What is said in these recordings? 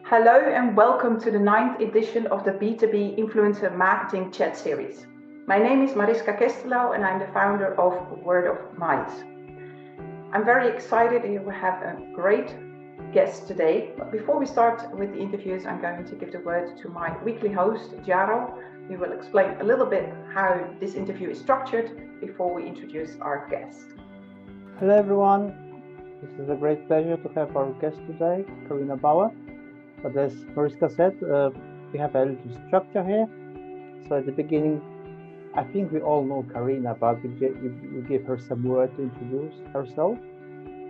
Hello and welcome to the 9th edition of the B2B Influencer Marketing Chat Series. My name is Mariska Kestelau and I'm the founder of Word of Mouth. I'm very excited to have a great guest today. But before we start with the interviews, I'm going to give the word to my weekly host, Jaro. He will explain a little bit how this interview is structured before we introduce our guest. Hello everyone, this is a great pleasure to have our guest today, Carina Bauer. But as Mariska said, we have a little structure here. So at the beginning, I think we all know Carina, but we give her some word to introduce herself.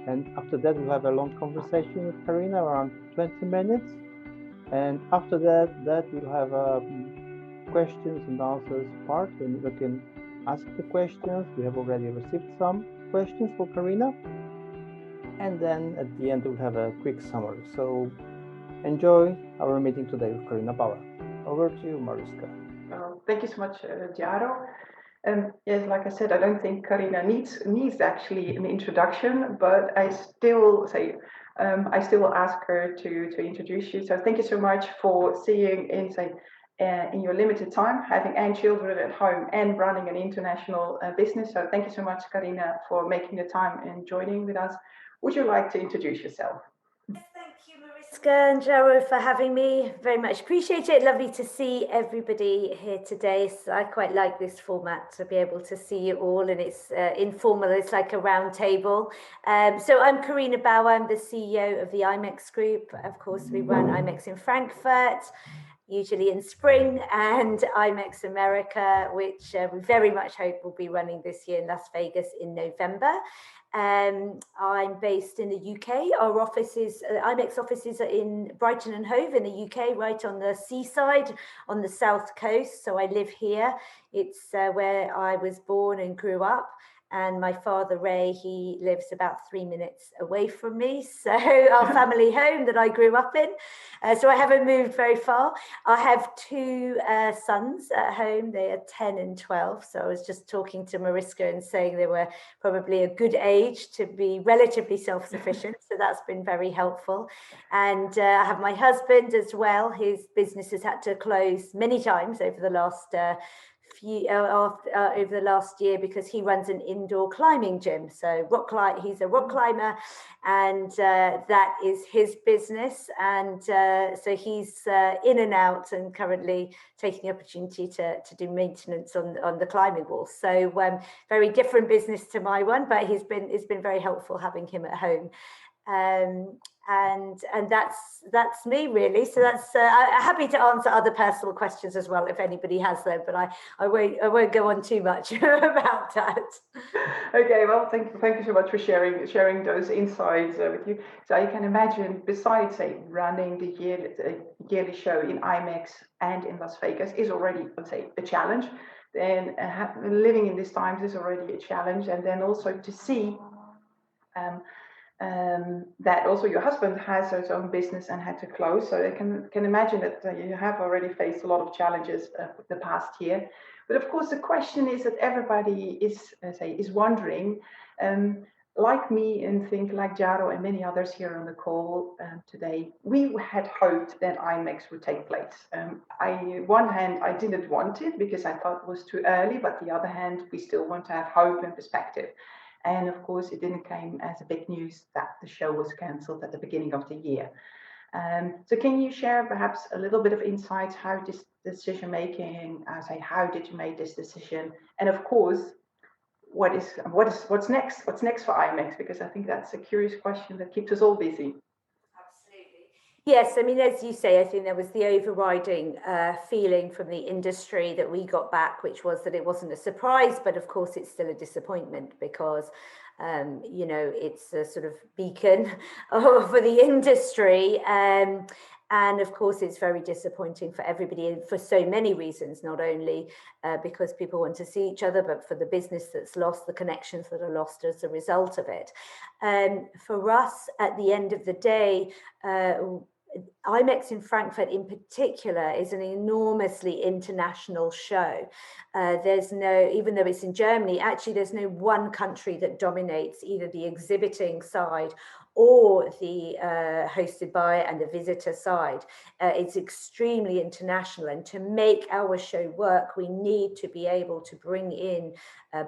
And after that, we'll have a long conversation with Carina, around 20 minutes. And after that we'll have a questions and answers part, and we can ask the questions. We have already received some questions for Carina. And then at the end, we'll have a quick summary. So enjoy our meeting today with Carina Bauer. Over to you, Mariska. Thank you so much, Jaro. Yes, like I said, I don't think Carina needs actually an introduction, but I still ask her to introduce you. So thank you so much for seeing in your limited time, having children at home and running an international business. So thank you so much, Carina, for making the time and joining with us. Would you like to introduce yourself? Thank you, Mariska and Jaro, for having me. Very much appreciate it. Lovely to see everybody here today. So I quite like this format, to be able to see you all, and it's informal. It's like a round table. So I'm Carina Bauer. I'm the CEO of the IMEX Group. Of course, we run IMEX in Frankfurt, usually in spring, and IMEX America, which we very much hope will be running this year in Las Vegas in November. I'm based in the UK. Our offices, IMEX offices, are in Brighton and Hove in the UK, right on the seaside on the south coast. So I live here. It's where I was born and grew up. And my father, Ray, he lives about 3 minutes away from me. So our family home that I grew up in. So I haven't moved very far. I have two sons at home. They are 10 and 12. So I was just talking to Mariska and saying they were probably a good age to be relatively self-sufficient. So that's been very helpful. And I have my husband as well. His business has had to close many times over the last over the last year, because he runs an indoor climbing gym. So he's a rock climber, and that is his business. And so he's in and out, and currently taking the opportunity to do maintenance on the climbing wall. So very different business to my one, but it's been very helpful having him at home. And that's me, really. So that's I'm happy to answer other personal questions as well if anybody has them, but I won't go on too much about that. Okay, well, thank you so much for sharing those insights with you. So I can imagine, besides running the yearly show in IMEX and in Las Vegas is already, let's say, a challenge. Then living in these times is already a challenge, and then also to see that also your husband has his own business and had to close. So I can imagine that you have already faced a lot of challenges the past year. But of course, the question is that everybody is wondering, like me, and think like Jaro and many others here on the call today, we had hoped that IMEX would take place. One hand, I didn't want it because I thought it was too early, but the other hand, we still want to have hope and perspective. And of course, it didn't come as a big news that the show was cancelled at the beginning of the year. So can you share perhaps a little bit of insights how this decision making, how did you make this decision? And of course, what's next? What's next for IMEX? Because I think that's a curious question that keeps us all busy. Yes, I mean, as you say, I think there was the overriding feeling from the industry that we got back, which was that it wasn't a surprise, but of course it's still a disappointment because, it's a sort of beacon for the industry. And of course, it's very disappointing for everybody, and for so many reasons, not only because people want to see each other, but for the business that's lost, the connections that are lost as a result of it. For us, at the end of the day, IMEX in Frankfurt in particular is an enormously international show. There's no, even though it's in Germany, actually there's no one country that dominates either the exhibiting side or the hosted by and the visitor side. It's extremely international, and to make our show work, we need to be able to bring in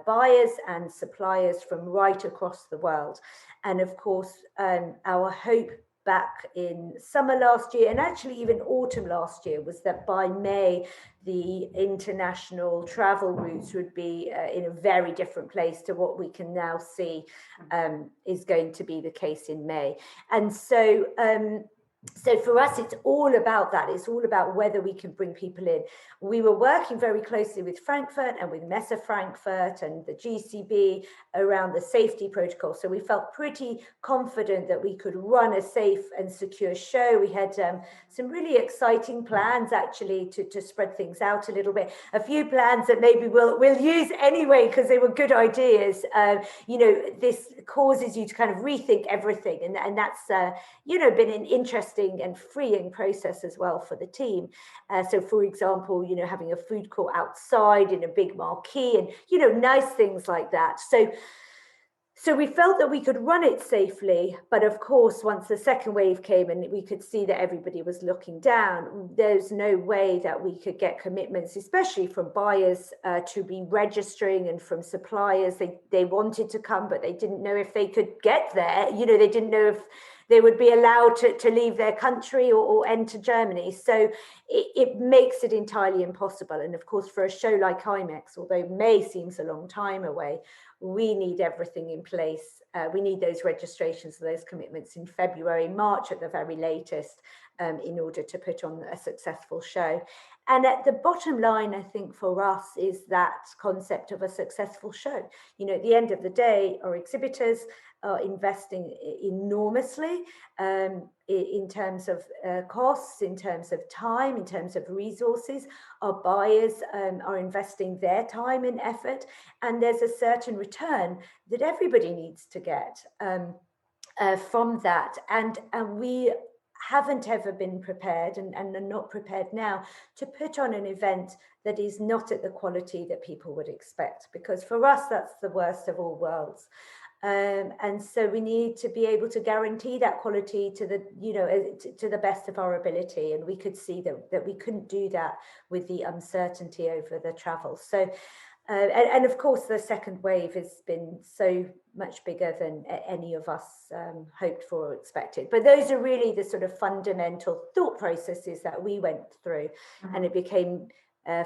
buyers and suppliers from right across the world. And of course, our hope back in summer last year, and actually even autumn last year, was that by May, the international travel routes would be in a very different place to what we can now see is going to be the case in May. And so, so for us, it's all about that. It's all about whether we can bring people in. We were working very closely with Frankfurt and with IMEX Frankfurt and the GCB around the safety protocol. So we felt pretty confident that we could run a safe and secure show. We had some really exciting plans actually to spread things out a little bit. A few plans that maybe we'll use anyway because they were good ideas. You know, this causes you to kind of rethink everything, and that's you know, been an interesting and freeing process as well for the team. So for example, you know, having a food court outside in a big marquee and, you know, nice things like that. So we felt that we could run it safely, but of course, once the second wave came and we could see that everybody was looking down, there's no way that we could get commitments, especially from buyers to be registering, and from suppliers. They wanted to come, but they didn't know if they could get there. You know, they didn't know if they would be allowed to leave their country or enter Germany. So it makes it entirely impossible. And of course, for a show like IMEX, although May seems a long time away, we need everything in place. We need those registrations, those commitments in February, March at the very latest, in order to put on a successful show. And at the bottom line, I think for us, is that concept of a successful show. You know, at the end of the day, our exhibitors are investing enormously in terms of costs, in terms of time, in terms of resources. Our buyers are investing their time and effort, and there's a certain return that everybody needs to get from that. And we haven't ever been prepared and are not prepared now to put on an event that is not at the quality that people would expect, because for us, that's the worst of all worlds. And so we need to be able to guarantee that quality to the, you know, to the best of our ability. And we could see that we couldn't do that with the uncertainty over the travel. So, and of course, the second wave has been so much bigger than any of us hoped for or expected. But those are really the sort of fundamental thought processes that we went through. Mm-hmm. And it became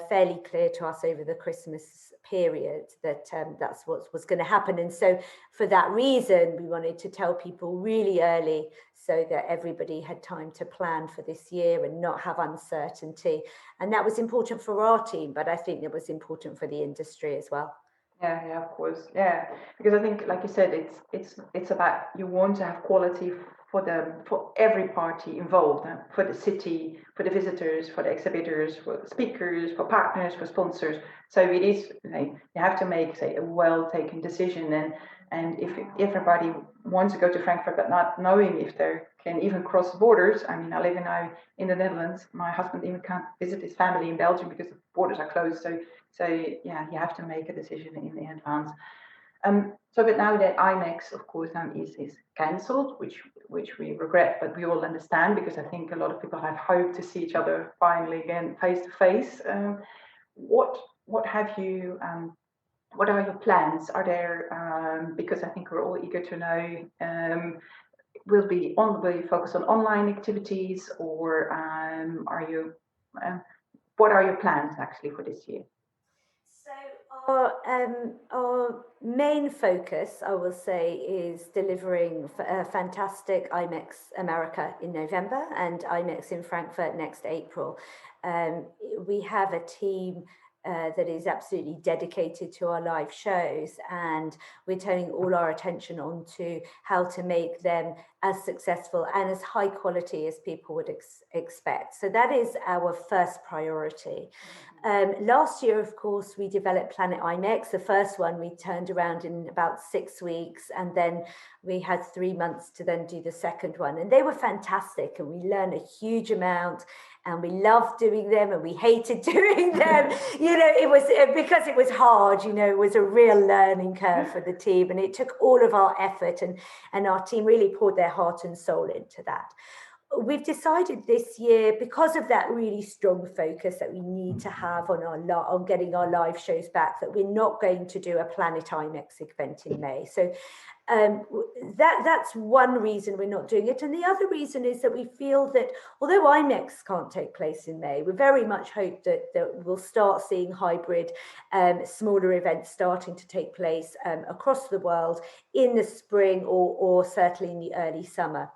fairly clear to us over the Christmas period that that's what was going to happen. And so for that reason, we wanted to tell people really early so that everybody had time to plan for this year and not have uncertainty. And that was important for our team, but I think it was important for the industry as well. Yeah, of course. Yeah, because I think, like you said, it's about, you want to have quality for every party involved, for the city, for the visitors, for the exhibitors, for the speakers, for partners, for sponsors. So it is, you have to make, say, a well-taken decision. And if everybody wants to go to Frankfurt, but not knowing if they can even cross borders. I mean, I live now in the Netherlands. My husband even can't visit his family in Belgium because the borders are closed. So yeah, you have to make a decision in advance. But now that IMEX, of course, now is cancelled, which we regret, but we all understand, because I think a lot of people have hoped to see each other finally again face to face. What have you? What are your plans? Are there? Because I think we're all eager to know. Will you focus on online activities, or are you? What are your plans actually for this year? Our main focus, I will say, is delivering a fantastic IMEX America in November and IMEX in Frankfurt next April. We have a team that is absolutely dedicated to our live shows, and we're turning all our attention onto how to make them as successful and as high quality as people would expect. So that is our first priority. Last year, of course, we developed Planet IMEX. The first one we turned around in about 6 weeks, and then we had 3 months to then do the second one. And they were fantastic, and we learned a huge amount, and we loved doing them, and we hated doing them. It was because it was hard, it was a real learning curve for the team, and it took all of our effort, and our team really poured their heart and soul into that. We've decided this year, because of that really strong focus that we need to have on getting our live shows back, that we're not going to do a Planet IMEX event in May. So that's one reason we're not doing it. And the other reason is that we feel that although IMEX can't take place in May, we very much hope that we'll start seeing hybrid smaller events starting to take place across the world in the spring or certainly in the early summer.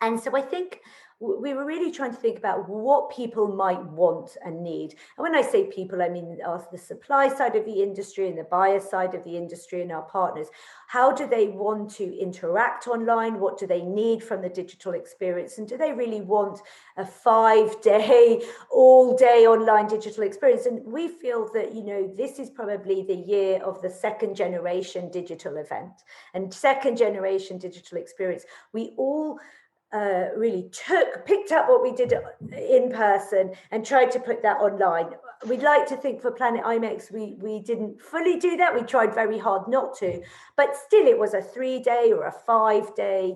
And so I think we were really trying to think about what people might want and need. And when I say people, I mean the supply side of the industry and the buyer side of the industry and our partners. How do they want to interact online? What do they need from the digital experience? And do they really want a 5-day, all-day online digital experience? And we feel that, this is probably the year of the second generation digital event and second generation digital experience. We all really picked up what we did in person and tried to put that online. We'd like to think for Planet IMEX, we didn't fully do that. We tried very hard not to, but still it was a 3-day or a 5-day,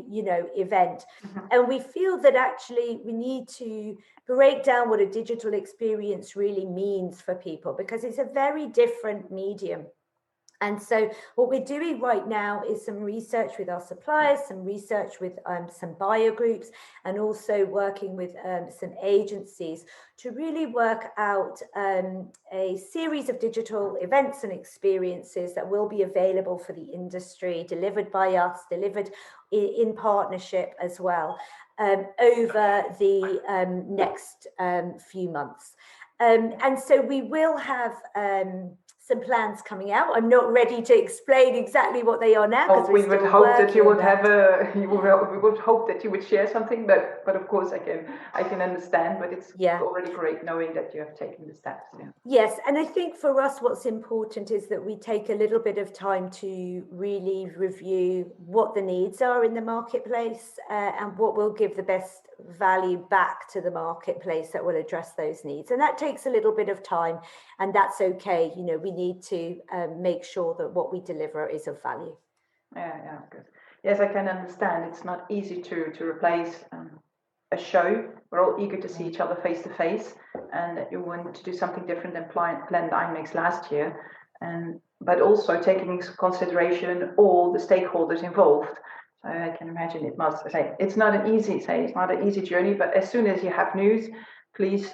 event. And we feel that actually we need to break down what a digital experience really means for people, because it's a very different medium. And so what we're doing right now is some research with our suppliers, some research with some buyer groups, and also working with some agencies to really work out a series of digital events and experiences that will be available for the industry, delivered by us, delivered in partnership as well, over the next few months. And so we will have some plans coming out. I'm not ready to explain exactly what they are now, because we would hope that you would we would hope that you would share something, but of course I can understand, but it's already great knowing that you have taken the steps. Yes, and I think for us what's important is that we take a little bit of time to really review what the needs are in the marketplace and what will give the best value back to the marketplace that will address those needs. And that takes a little bit of time, and that's okay. We need to make sure that what we deliver is of value. Yeah, good. Yes, I can understand. It's not easy to replace a show. We're all eager to see each other face to face, and you want to do something different than planned IMEX last year, but also taking into consideration all the stakeholders involved. So I can imagine it's not an easy journey. But as soon as you have news, please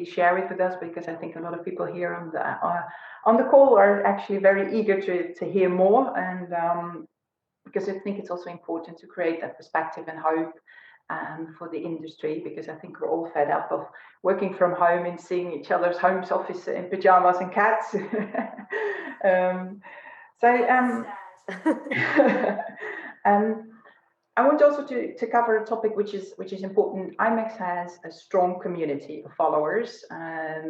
share it with us, because I think a lot of people here on the call are actually very eager to hear more, and because I think it's also important to create that perspective and hope for the industry, because I think we're all fed up of working from home and seeing each other's home office in pajamas and cats. I want also to cover a topic which is important. IMEX has a strong community of followers, a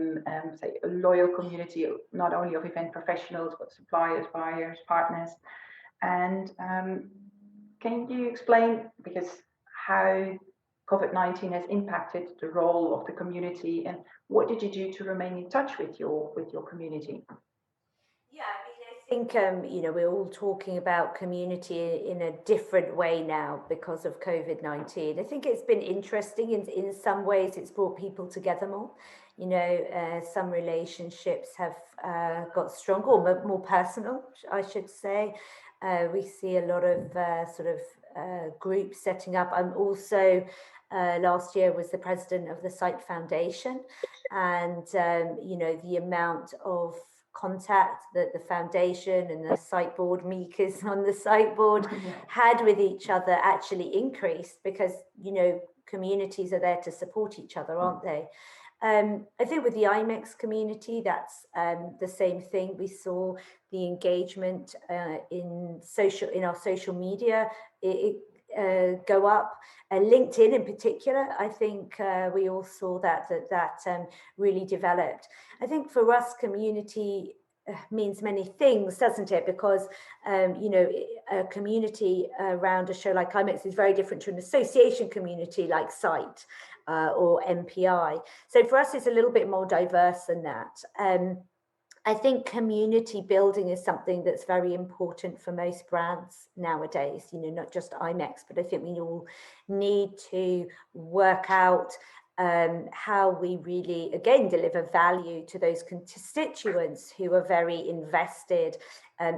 loyal community, not only of event professionals, but suppliers, buyers, partners. And can you explain, because how COVID-19 has impacted the role of the community, and what did you do to remain in touch with your community? Yeah, I think we're all talking about community in a different way now because of COVID-19. I think it's been interesting in some ways. It's brought people together more. Some relationships have got stronger, or more personal, I should say. We see a lot of groups setting up. I'm also last year was the president of the Site Foundation, and the amount of contact that the foundation and the site board makers on the site board had with each other actually increased, because communities are there to support each other, aren't they? I think with the IMEX community, that's the same thing. We saw the engagement in our social media. go up. LinkedIn in particular, I think we all saw that really developed. I think for us, community means many things, doesn't it? Because you know, a community around a show like IMEX is very different to an association community like SITE or MPI. So for us, it's a little bit more diverse than that. I think community building is something that's very important for most brands nowadays, you know, not just IMEX, but I think we all need to work out how we really, again, deliver value to those constituents who are very invested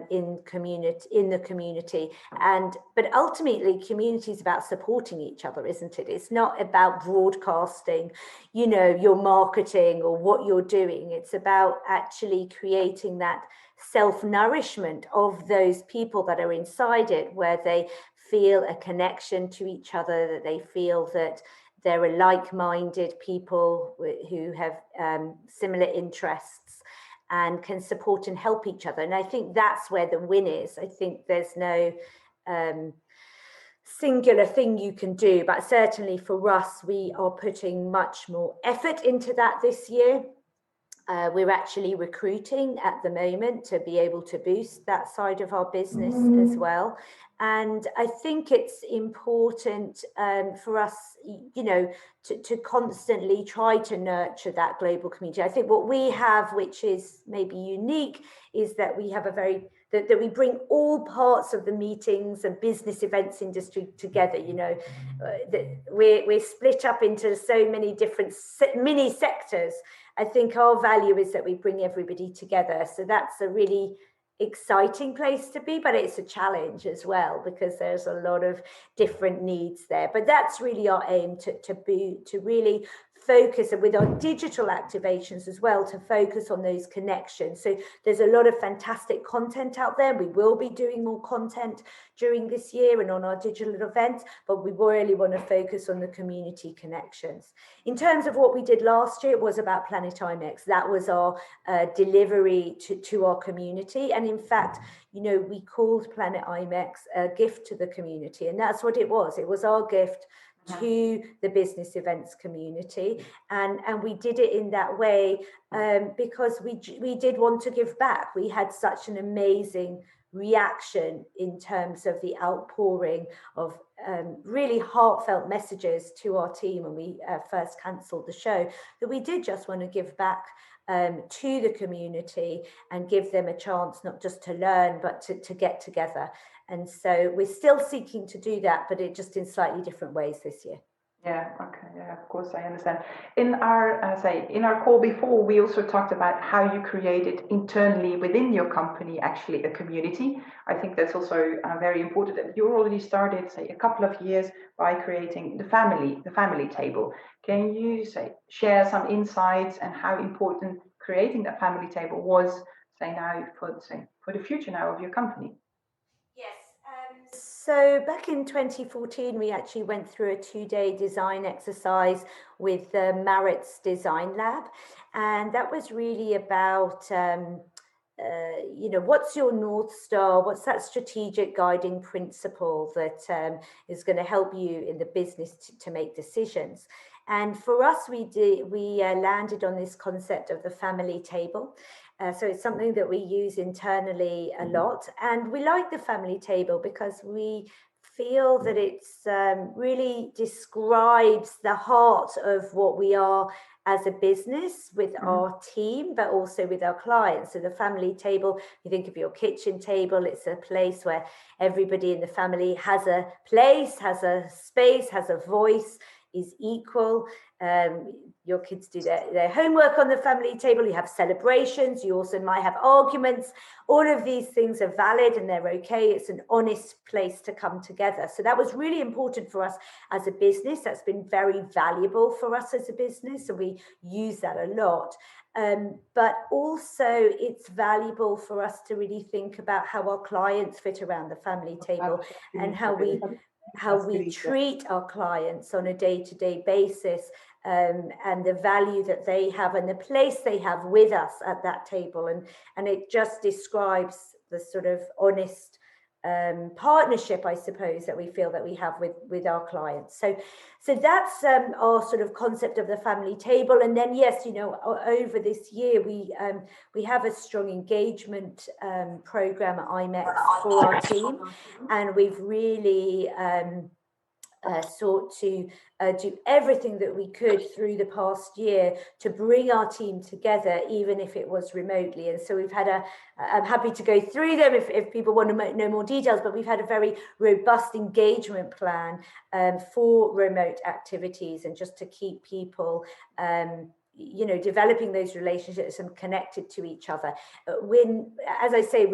in the community. But ultimately, community is about supporting each other, isn't it? It's not about broadcasting, you know, your marketing or what you're doing. It's about actually creating that self-nourishment of those people that are inside it, where they feel a connection to each other, that they feel that there are like-minded people who have similar interests and can support and help each other. And I think that's where the win is. I think there's no singular thing you can do, but certainly for us, we are putting much more effort into that this year. We're actually recruiting at the moment to be able to boost that side of our business as well. And I think it's important for us, you know, to constantly try to nurture that global community. I think what we have, which is maybe unique, is that we have that we bring all parts of the meetings and business events industry together. You know, we're split up into so many different mini sectors. I think our value is that we bring everybody together. So that's a really exciting place to be, but it's a challenge as well, because there's a lot of different needs there. But that's really our aim, to really focus, and with our digital activations as well, to focus on those connections. So there's a lot of fantastic content out there. We will be doing more content during this year and on our digital events, but we really want to focus on the community connections. In terms of what we did last year, it was about Planet IMEX. That was our delivery to our community. And in fact, you know, we called Planet IMEX a gift to the community, and that's what it was. It was our gift to the business events community, and we did it in that way because we did want to give back. We had such an amazing reaction in terms of the outpouring of really heartfelt messages to our team when we first cancelled the show, that we did just want to give back to the community and give them a chance not just to learn, but to get together. And so we're still seeking to do that, but it just in slightly different ways this year. Yeah, okay, yeah, of course, I understand. In our in our call before, we also talked about how you created internally within your company actually a community. I think that's also very important. You already started, say, a couple of years by creating the family table. Can you share some insights and how important creating that family table was, now for the future now of your company? So back in 2014, we actually went through a 2-day design exercise with the Maritz Design Lab. And that was really about, you know, what's your North Star? What's that strategic guiding principle that is going to help you in the business to make decisions? And for us, we landed on this concept of the family table. So it's something that we use internally a lot. And we like the family table because we feel that it's really describes the heart of what we are as a business with our team, but also with our clients. So the family table, you think of your kitchen table, it's a place where everybody in the family has a place, has a space, has a voice, is equal. Your kids do their homework on the family table. You have celebrations. You also might have arguments. All of these things are valid and they're okay. It's an honest place to come together. So that was really important for us as a business. That's been very valuable for us as a business. So we use that a lot. But also it's valuable for us to really think about how our clients fit around the family table and how we treat our clients on a day-to-day basis, and the value that they have and the place they have with us at that table. And it just describes the sort of honest partnership, I suppose, that we feel that we have with our clients. So that's our sort of concept of the family table. And then, yes, you know, over this year, we have a strong engagement program at IMEX for our team, and we've really sought to do everything that we could through the past year to bring our team together, even if it was remotely. And so we've had I'm happy to go through them if people want to know more details, but we've had a very robust engagement plan for remote activities, and just to keep people you know, developing those relationships and connected to each other. When, as I say,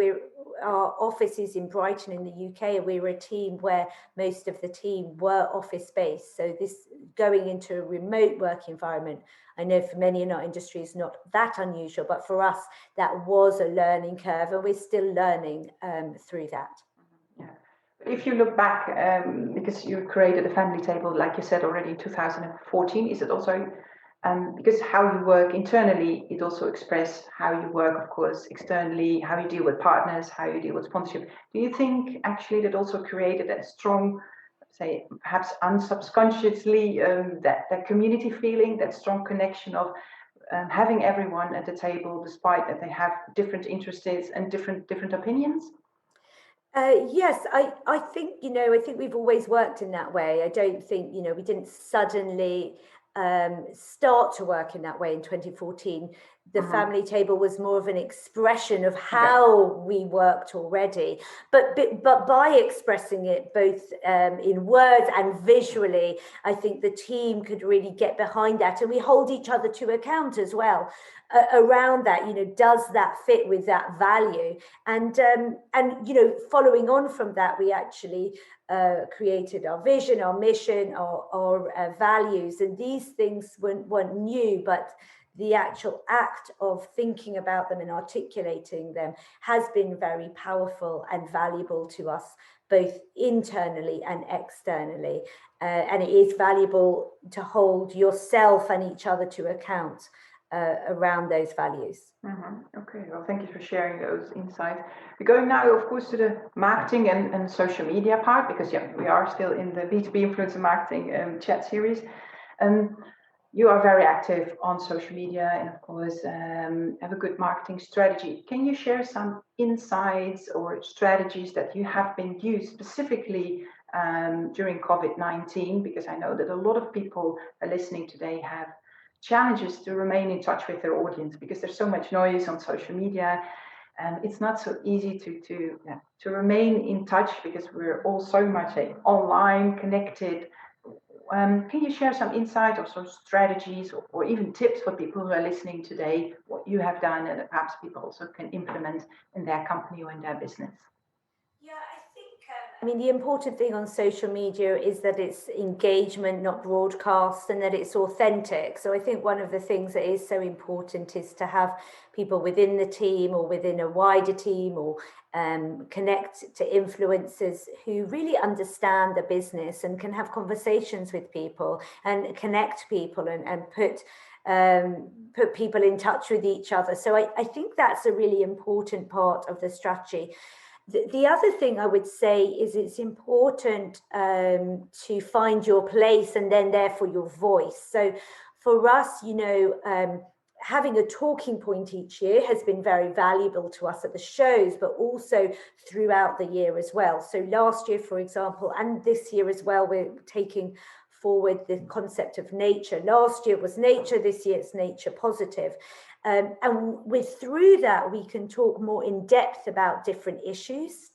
our office is in Brighton in the UK. We were a team where most of the team were office based. So this going into a remote work environment, I know for many in our industry is not that unusual, but for us, that was a learning curve, and we're still learning through that. Yeah. If you look back, because you created a family table, like you said already in 2014, is it also because how you work internally, it also expresses how you work, of course, externally, how you deal with partners, how you deal with sponsorship. Do you think actually that also created that strong, say, perhaps unsubconsciously, that community feeling, that strong connection of having everyone at the table, despite that they have different interests and different opinions? Yes, I think, you know, I think we've always worked in that way. I don't think, you know, we didn't suddenly start to work in that way in 2014. The family table was more of an expression of how we worked already, but by expressing it both in words and visually, I think the team could really get behind that, and we hold each other to account as well around that. You know, does that fit with that value? And you know, following on from that, we actually created our vision, our mission, our values, and these things weren't new, but the actual act of thinking about them and articulating them has been very powerful and valuable to us, both internally and externally. And it is valuable to hold yourself and each other to account around those values. Okay, well, thank you for sharing those insights. We're going now, of course, to the marketing and social media part, because we are still in the B2B influencer marketing chat series. You are very active on social media, and of course have a good marketing strategy. Can you share some insights or strategies that you have been used specifically during COVID-19? Because I know that a lot of people are listening today have challenges to remain in touch with their audience, because there's so much noise on social media, and it's not so easy to remain in touch, because we're all so much online connected. Can you share some insight or some strategies or even tips for people who are listening today, what you have done and perhaps people also can implement in their company or in their business? Yeah, I mean, the important thing on social media is that it's engagement, not broadcast, and that it's authentic. So I think one of the things that is so important is to have people within the team or within a wider team, or connect to influencers who really understand the business and can have conversations with people and connect people and put people in touch with each other. So I think that's a really important part of the strategy. The other thing I would say is it's important to find your place and then therefore your voice. So for us, you know, having a talking point each year has been very valuable to us at the shows, but also throughout the year as well. So last year, for example, and this year as well, we're taking forward the concept of nature. Last year was nature, this year it's nature positive. And through that, we can talk more in depth about different issues,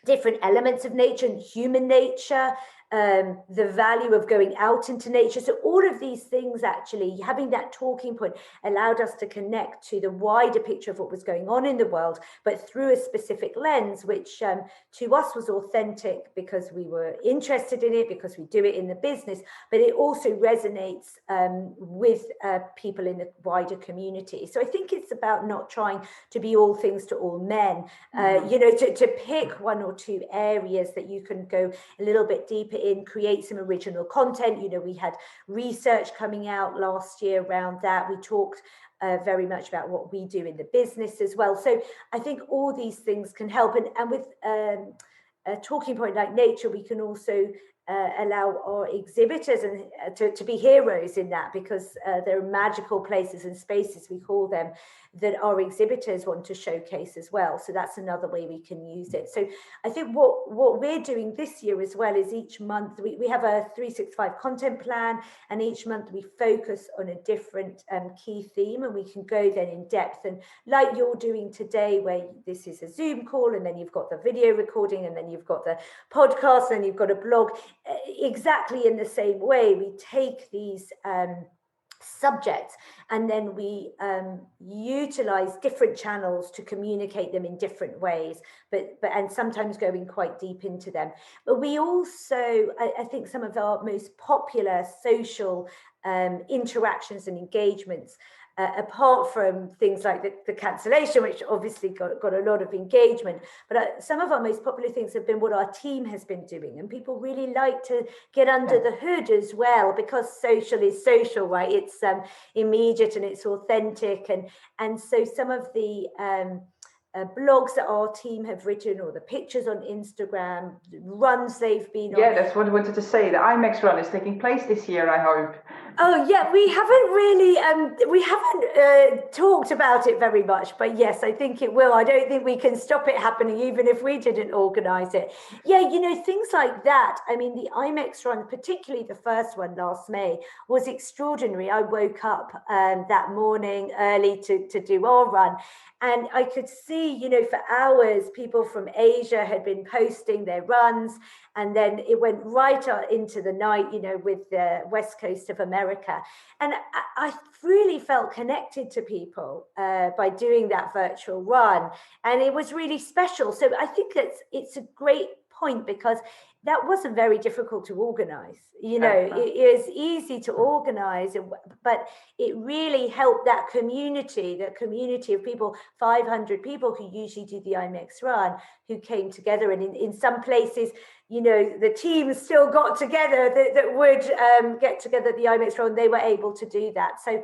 different elements of nature and human nature, the value of going out into nature. So all of these things, actually, having that talking point allowed us to connect to the wider picture of what was going on in the world, but through a specific lens, which to us was authentic because we were interested in it, because we do it in the business, but it also resonates with people in the wider community. So I think it's about not trying to be all things to all men, you know, to pick one or two areas that you can go a little bit deeper it in, create some original content. You know, we had research coming out last year around that. We talked very much about what we do in the business as well. So I think all these things can help. And with a talking point like nature, we can also allow our exhibitors and to be heroes in that, because there are magical places and spaces, we call them, that our exhibitors want to showcase as well. So that's another way we can use it. So I think what we're doing this year as well is each month we have a 365 content plan, and each month we focus on a different key theme, and we can go then in depth. And like you're doing today, where this is a Zoom call, and then you've got the video recording, and then you've got the podcast, and you've got a blog, exactly in the same way, we take these subjects, and then we utilize different channels to communicate them in different ways, but and sometimes going quite deep into them. But we also, I think some of our most popular social interactions and engagements, apart from things like the cancellation, which obviously got a lot of engagement, but some of our most popular things have been what our team has been doing, and people really like to get under the hood as well, because social is social, right? It's immediate and it's authentic, and so some of the blogs that our team have written, or the pictures on Instagram, runs they've been on. Yeah, that's what I wanted to say. The IMEX run is taking place this year, I hope. Oh yeah, we haven't talked about it very much, but yes, I think it will. I don't think we can stop it happening, even if we didn't organise it. Yeah, you know, things like that. I mean, the IMEX run, particularly the first one last May, was extraordinary. I woke up that morning early to do our run, and I could see, you know, for hours, people from Asia had been posting their runs, and then it went right into the night, you know, with the west coast of America. And I really felt connected to people by doing that virtual run. And it was really special. So I think it's a great point, because that wasn't very difficult to organize. You know, it is easy to organize, but it really helped that community of people, 500 people who usually do the IMEX run, who came together. And in some places, you know, the teams still got together that would get together at the IMEX run. They were able to do that. So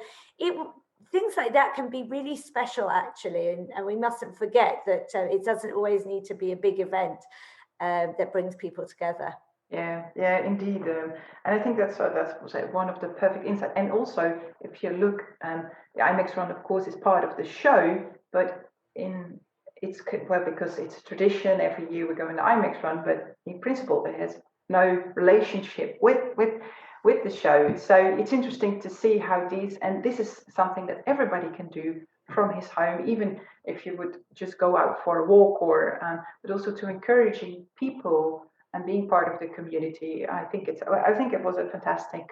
things like that can be really special, actually. And we mustn't forget that it doesn't always need to be a big event that brings people together. Yeah, indeed. And I think that's one of the perfect insights. And also, if you look, the IMEX run, of course, is part of the show, but because it's a tradition, every year we go in the IMEX run, but in principle, it has no relationship with the show. So it's interesting to see how this is something that everybody can do from his home, even if you would just go out for a walk, but also to encouraging people and being part of the community. I think it was a fantastic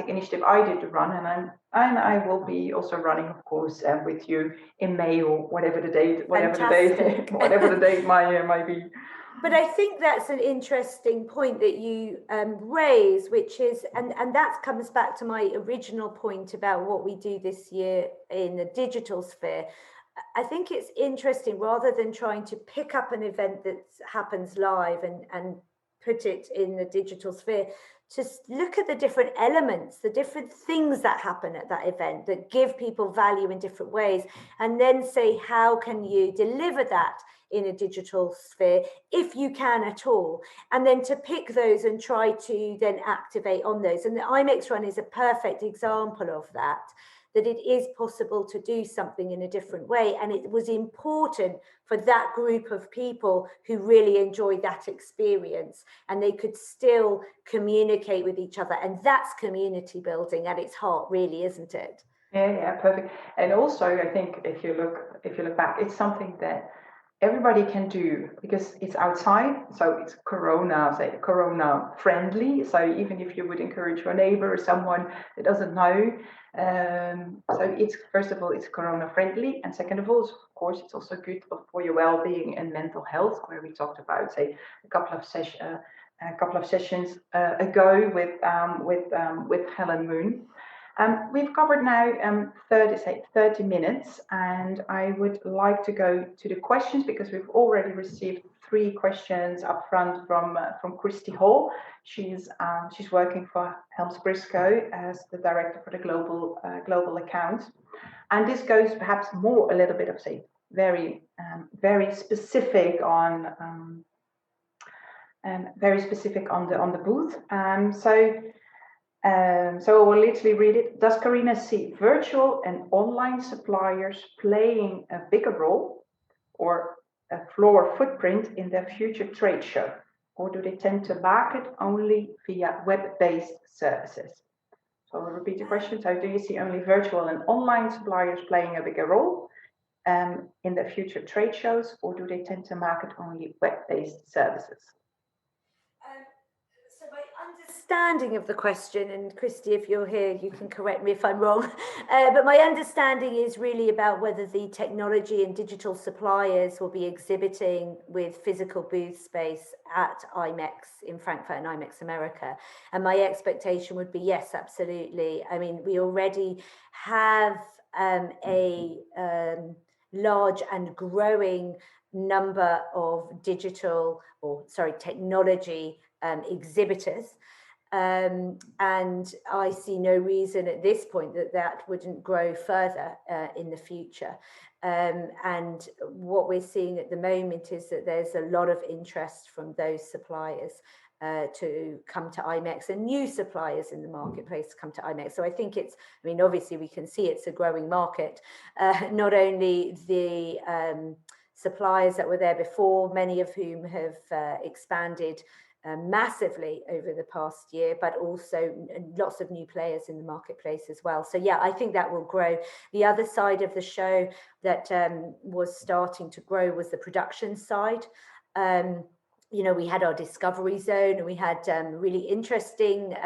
initiative. I did the run, and I will be also running, of course, with you in May, or whatever the date might be. But I think that's an interesting point that you raise, which is, and that comes back to my original point about what we do this year in the digital sphere. I think it's interesting, rather than trying to pick up an event that happens live and put it in the digital sphere, to look at the different elements, the different things that happen at that event that give people value in different ways, and then say, how can you deliver that in a digital sphere, if you can at all, and then to pick those and try to then activate on those. And the IMEX run is a perfect example of that it is possible to do something in a different way. And it was important for that group of people who really enjoyed that experience, and they could still communicate with each other. And that's community building at its heart, really, isn't it? Yeah, perfect. And also, I think if you look back, it's something that everybody can do, because it's outside, so it's corona friendly. So even if you would encourage your neighbor or someone that doesn't know, so it's, first of all, it's corona friendly, and second of all, of course, it's also good for your well-being and mental health, where we talked about, say, a couple of sessions ago with Helen Moon. We've covered now 30 minutes, and I would like to go to the questions, because we've already received three questions up front from Christy Hall. She's working for Helms Briscoe as the director for the global account, and this goes perhaps more a little bit of say very specific on the booth. So we'll literally read it. Does Carina see virtual and online suppliers playing a bigger role or a floor footprint in their future trade show? Or do they tend to market only via web-based services? So I'll repeat the question. So do you see only virtual and online suppliers playing a bigger role in their future trade shows, or do they tend to market only web-based services? So my understanding of the question, and Christy, if you're here, you can correct me if I'm wrong, but my understanding is really about whether the technology and digital suppliers will be exhibiting with physical booth space at IMEX in Frankfurt and IMEX America. And my expectation would be yes, absolutely. I mean, we already have a large and growing number of technology exhibitors, and I see no reason at this point that wouldn't grow further in the future. And what we're seeing at the moment is that there's a lot of interest from those suppliers to come to IMEX, and new suppliers in the marketplace to come to IMEX. So I think obviously we can see it's a growing market. Not only the suppliers that were there before, many of whom have expanded massively over the past year, but also lots of new players in the marketplace as well. So yeah, I think that will grow. The other side of the show that was starting to grow was the production side. We had our discovery zone, and we had really interesting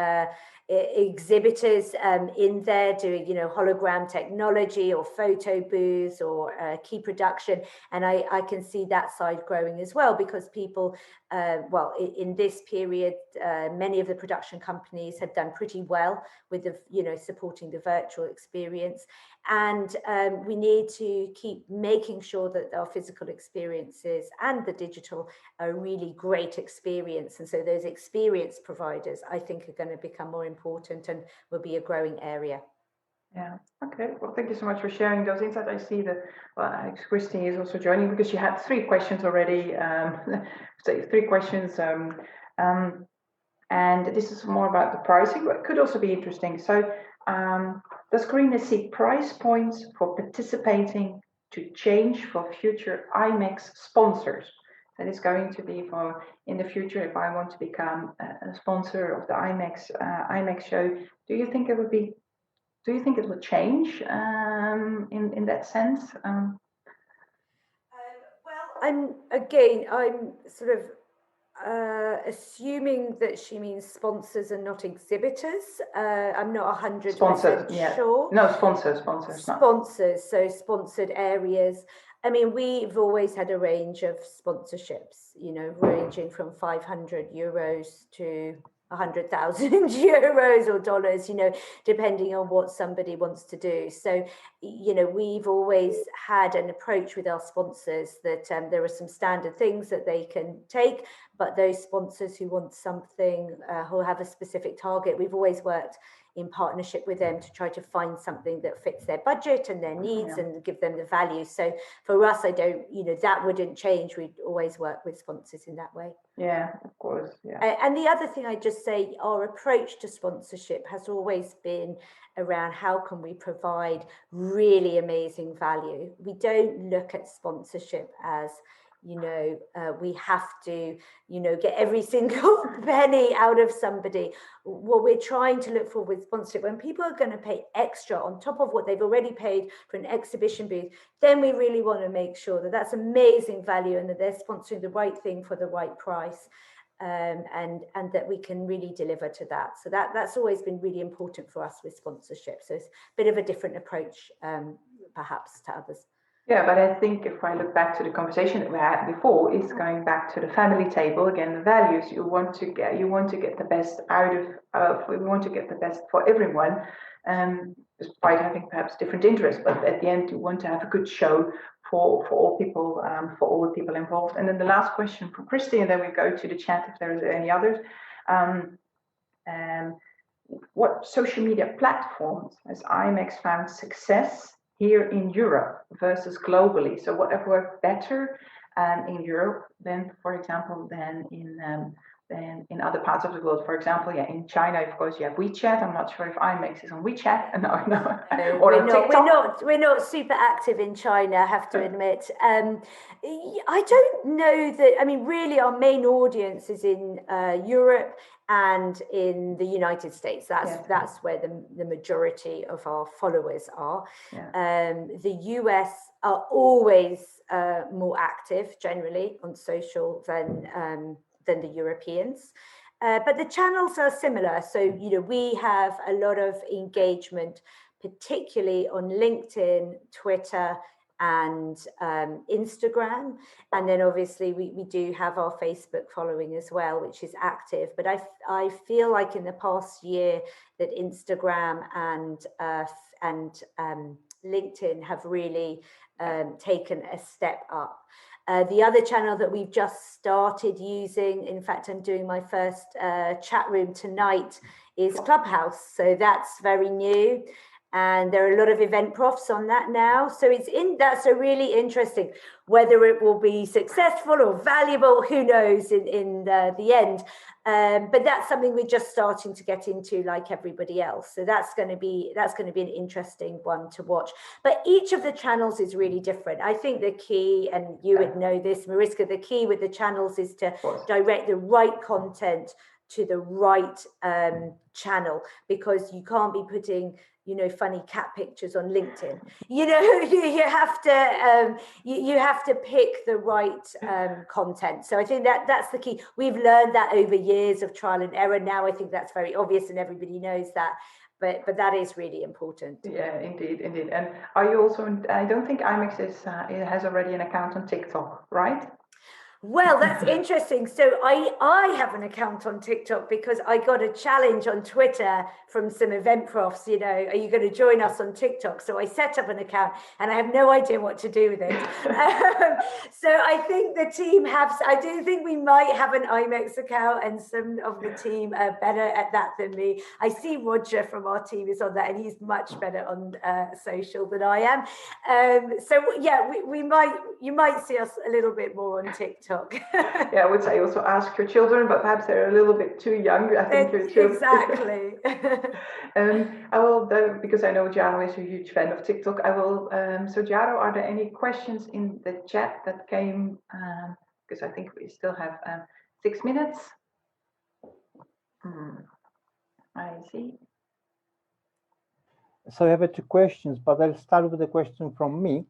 exhibitors in there doing, hologram technology or photo booths or key production. And I can see that side growing as well, because people, in this period, many of the production companies have done pretty well with the, supporting the virtual experience. And we need to keep making sure that our physical experiences and the digital are a really great experience. And so those experience providers, I think, are going to become more important and will be a growing area. Yeah. Okay. Well, thank you so much for sharing those insights. I see that Christy is also joining because she had three questions already. Three questions. And this is more about the pricing, but it could also be interesting. So does Carina see price points for participating to change for future IMEX sponsors? That is going to be for in the future, if I want to become a sponsor of the IMEX show, do you think it will change in that sense? I'm sort of assuming that she means sponsors and not exhibitors. I'm not 100% sure. No, sponsors. Sponsors, so sponsored areas. I mean, we've always had a range of sponsorships, ranging from 500 euros to 100,000 euros or dollars, depending on what somebody wants to do. So, we've always had an approach with our sponsors that there are some standard things that they can take, but those sponsors who want something, who have a specific target, we've always worked in partnership with them to try to find something that fits their budget and their needs and give them the value. So for us, that wouldn't change. We'd always work with sponsors in that way. Yeah, of course. Yeah. And the other thing I'd just say, our approach to sponsorship has always been around how can we provide really amazing value. We don't look at sponsorship as, we have to, get every single penny out of somebody. What we're trying to look for with sponsorship, when people are going to pay extra on top of what they've already paid for an exhibition booth, then we really want to make sure that that's amazing value and that they're sponsoring the right thing for the right price. And that we can really deliver to that. So that's always been really important for us with sponsorship. So it's a bit of a different approach, perhaps, to others. Yeah, but I think if I look back to the conversation that we had before, it's going back to the family table again. The values you want to get the best out of. We want to get the best for everyone. despite having perhaps different interests. But at the end, you want to have a good show for all people, for all the people involved. And then the last question from Christy, and then we go to the chat if there is any others. What social media platforms has IMEX found success here in Europe versus globally? So what have worked better in Europe than, for example, than in other parts of the world? For example, yeah, in China, of course, you have WeChat. I'm not sure if IMEX is on WeChat. No. Or on TikTok. We're not super active in China, I have to admit. I don't know that. I mean, really, our main audience is in Europe and in the United States. That's where the majority of our followers are. Yeah. The US are always more active generally on social than the Europeans. But the channels are similar. So, you know, we have a lot of engagement, particularly on LinkedIn, Twitter, and Instagram. And then obviously we do have our Facebook following as well, which is active. But I feel like in the past year that Instagram and LinkedIn have really taken a step up. The other channel that we've just started using, in fact, I'm doing my first chat room tonight, is Clubhouse. So that's very new. And there are a lot of event profs on that now. So that's a really interesting, whether it will be successful or valuable, who knows in the end. But that's something we're just starting to get into like everybody else. So that's going to be an interesting one to watch. But each of the channels is really different. I think the key, and you would know this, Mariska, the key with the channels is to direct the right content to the right channel, because you can't be putting, you know, funny cat pictures on LinkedIn. You know, you have to pick the right content. So I think that's the key. We've learned that over years of trial and error. Now I think that's very obvious and everybody knows that. But that is really important. Yeah, indeed. And are you also? I don't think IMEX has already an account on TikTok, right? Well, that's interesting. So I have an account on TikTok because I got a challenge on Twitter from some event profs, you know, are you going to join us on TikTok? So I set up an account and I have no idea what to do with it. So I think the team I do think we might have an IMEX account, and some of the team are better at that than me. I see Roger from our team is on that and he's much better on social than I am. So yeah, you might see us a little bit more on TikTok. Yeah, I would say also ask your children, but perhaps they're a little bit too young. I think your children. Exactly. I will, because I know Jaro is a huge fan of TikTok. I will. So Jaro, are there any questions in the chat that came? Because I think we still have 6 minutes. I see. So I have 2 questions, but I'll start with a question from Mick,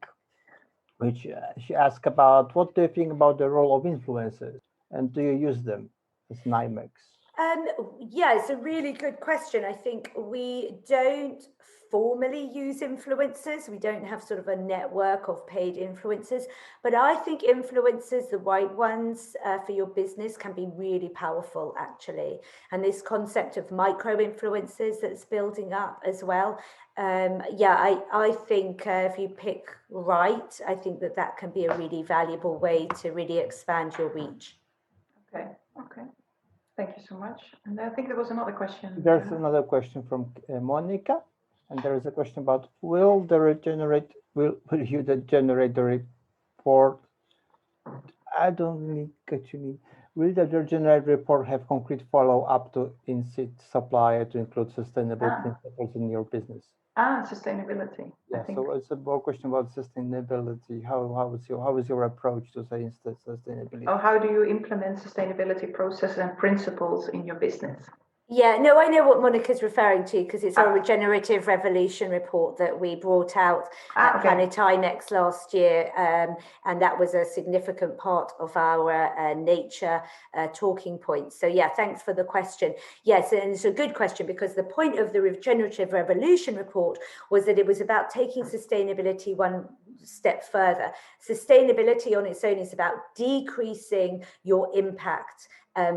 which she asked about, what do you think about the role of influencers, and do you use them as an IMEX? Yeah, it's a really good question. I think we don't formally use influencers. We don't have sort of a network of paid influencers, but I think influencers, the right ones for your business, can be really powerful actually. And this concept of micro influencers that's building up as well. Yeah, I think if you pick right, I think that can be a really valuable way to really expand your reach. Okay. Thank you so much. And I think there was another question. There's another question from Monica, and there is a question about, will you generate the report? I don't really get you mean. Will the generate report have concrete follow-up to incite supplier to include sustainable principles in your business? Sustainability. Yeah, so it's a more question about sustainability. How is your approach to sustainability? Oh, how do you implement sustainability processes and principles in your business? Yeah, no, I know what Monica's referring to, because it's our Regenerative Revolution report that we brought out at Planet IMEX last year. And that was a significant part of our nature talking points. So yeah, thanks for the question. Yes, and it's a good question, because the point of the Regenerative Revolution report was that it was about taking sustainability one step further. Sustainability on its own is about decreasing your impact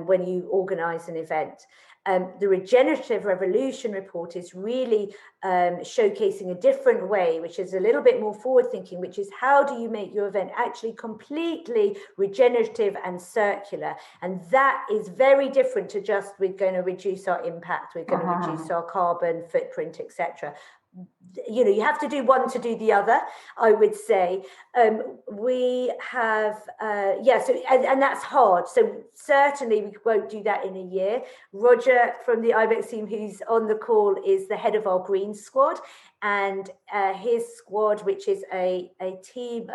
when you organize an event. The Regenerative Revolution report is really showcasing a different way, which is a little bit more forward thinking, which is how do you make your event actually completely regenerative and circular? And that is very different to just we're going to reduce our impact, we're going to reduce our carbon footprint, etc. You know, you have to do one to do the other, I would say. We have, and that's hard. So certainly we won't do that in a year. Roger from the IMEX team, who's on the call, is the head of our green squad, and his squad, which is a team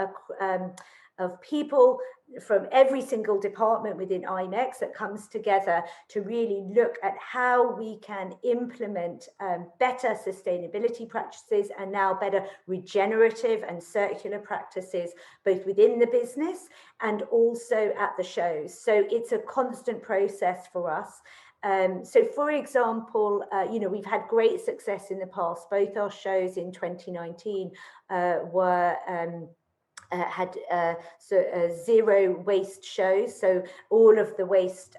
of people from every single department within IMEX that comes together to really look at how we can implement better sustainability practices and now better regenerative and circular practices, both within the business and also at the shows. So it's a constant process for us. So for example, you know, we've had great success in the past. Both our shows in 2019 were had zero waste shows. So all of the waste,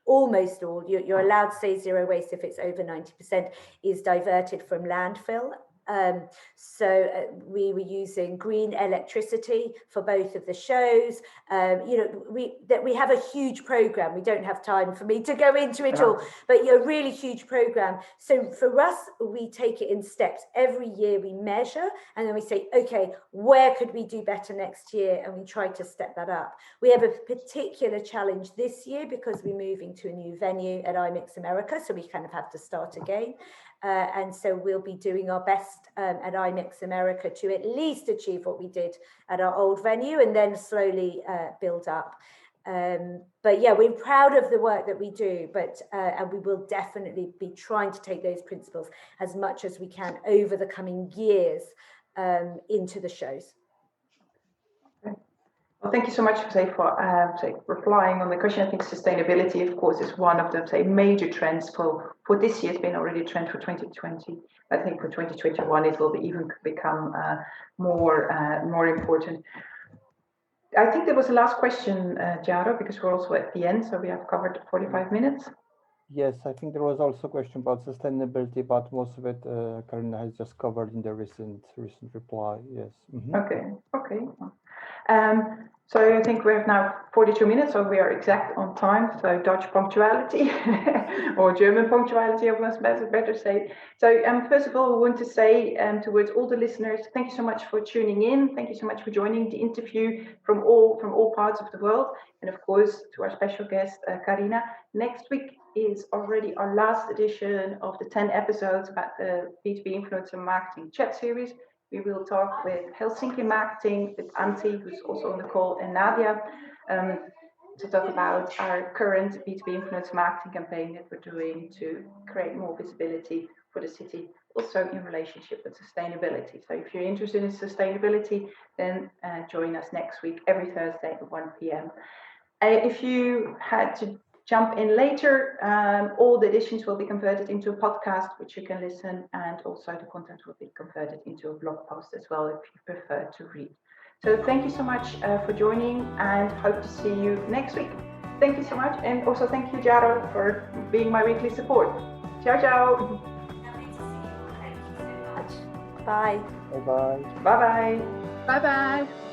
almost all, you're allowed to say zero waste if it's over 90%, is diverted from landfill. We were using green electricity for both of the shows. You know, we have a huge program. We don't have time for me to go into it all, but a really huge program. So for us, we take it in steps. Every year we measure, and then we say, okay, where could we do better next year? And we try to step that up. We have a particular challenge this year because we're moving to a new venue at IMEX America, so we kind of have to start again. And so we'll be doing our best at IMEX America to at least achieve what we did at our old venue and then slowly build up. But yeah, we're proud of the work that we do, but and we will definitely be trying to take those principles as much as we can over the coming years into the shows. Well, thank you so much for replying on the question. I think sustainability, of course, is one of the major trends for this year. It's been already a trend for 2020. I think for 2021 it will even become more important. I think there was a last question, Jaro, because we're also at the end, so we have covered 45 minutes. Yes, I think there was also a question about sustainability, but most of it Carina has just covered in the recent reply. Yes. Mm-hmm. Okay. So I think we have now 42 minutes, so we are exact on time. So Dutch punctuality or German punctuality, I must better say. So first of all, I want to say towards all the listeners, thank you so much for tuning in. Thank you so much for joining the interview from all parts of the world. And of course, to our special guest, Carina. Next week is already our last edition of the 10 episodes about the B2B Influencer Marketing Chat Series. We will talk with Helsinki Marketing, with Antti, who's also on the call, and Nadia, to talk about our current B2B influencer marketing campaign that we're doing to create more visibility for the city, also in relationship with sustainability. So if you're interested in sustainability, then join us next week, every Thursday at 1 p.m. If you had to jump in later, all the editions will be converted into a podcast, which you can listen, and also the content will be converted into a blog post as well if you prefer to read. So thank you so much for joining, and hope to see you next week. Thank you so much, and also thank you, Jaro, for being my weekly support. Ciao, ciao. Lovely to see you. Thank you so much. Bye. Bye-bye. Bye-bye. Bye-bye.